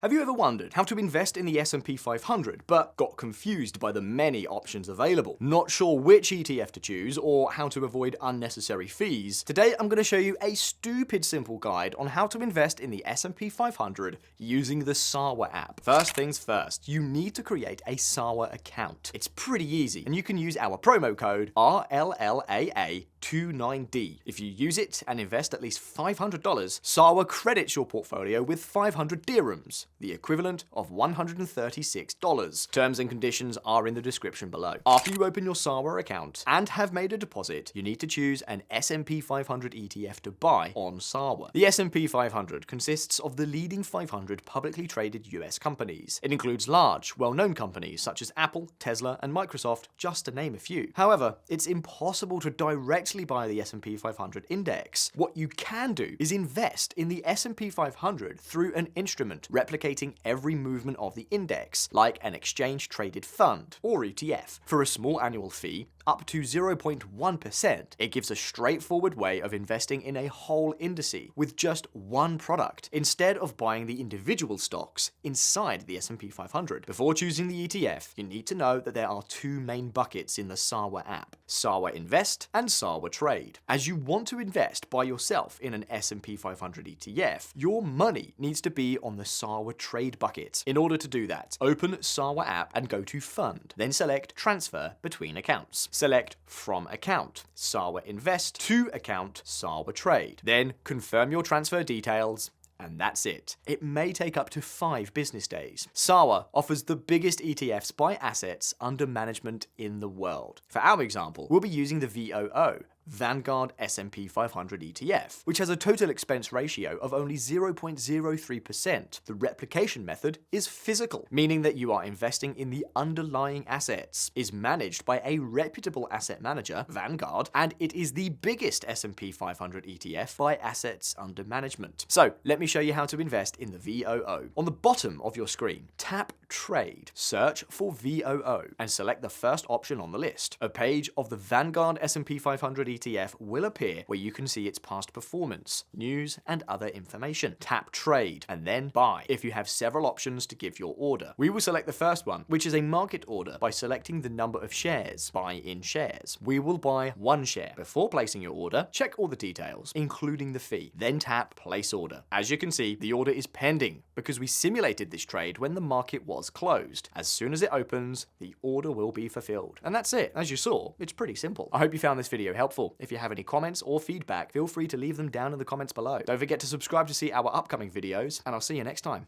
Have you ever wondered how to invest in the S&P 500 but got confused by the many options available? Not sure which ETF to choose or how to avoid unnecessary fees? Today I'm going to show you a stupid simple guide on how to invest in the S&P 500 using the Sarwa app. First things first, you need to create a Sarwa account. It's pretty easy and you can use our promo code RLLAA29D. If you use it and invest at least $500, Sarwa credits your portfolio with 500 dirhams, the equivalent of $136. Terms and conditions are in the description below. After you open your Sarwa account and have made a deposit, you need to choose an S&P 500 ETF to buy on Sarwa. The S&P 500 consists of the leading 500 publicly traded US companies. It includes large, well-known companies such as Apple, Tesla, and Microsoft, just to name a few. However, it's impossible to directly buy the S&P 500 index. What you can do is invest in the S&P 500 through an instrument replicating every movement of the index, like an exchange-traded fund, or ETF. For a small annual fee, up to 0.1%, it gives a straightforward way of investing in a whole indice with just one product, instead of buying the individual stocks inside the S&P 500. Before choosing the ETF, you need to know that there are two main buckets in the Sarwa app: Sarwa Invest and Sarwa Trade. As you want to invest by yourself in an S&P 500 ETF, your money needs to be on the Sarwa Trade bucket. In order to do that, open Sarwa app and go to Fund, then select Transfer Between Accounts. Select From Account, Sarwa Invest, to Account, Sarwa Trade. Then confirm your transfer details, and that's it. It may take up to 5 business days. Sarwa offers the biggest ETFs by assets under management in the world. For our example, we'll be using the VOO, Vanguard S&P 500 ETF, which has a total expense ratio of only 0.03%. The replication method is physical, meaning that you are investing in the underlying assets, is managed by a reputable asset manager, Vanguard, and it is the biggest S&P 500 ETF by assets under management. So let me show you how to invest in the VOO. On the bottom of your screen, tap Trade, search for VOO, and select the first option on the list. A page of the Vanguard S&P 500 ETF will appear where you can see its past performance, news, and other information. Tap Trade, and then Buy if you have several options to give your order. We will select the first one, which is a market order, by selecting the number of shares, buy in shares. We will buy 1 share. Before placing your order, check all the details, including the fee. Then tap Place Order. As you can see, the order is pending because we simulated this trade when the market was closed. As soon as it opens, the order will be fulfilled. And that's it. As you saw, it's pretty simple. I hope you found this video helpful. If you have any comments or feedback, feel free to leave them down in the comments below. Don't forget to subscribe to see our upcoming videos, and I'll see you next time.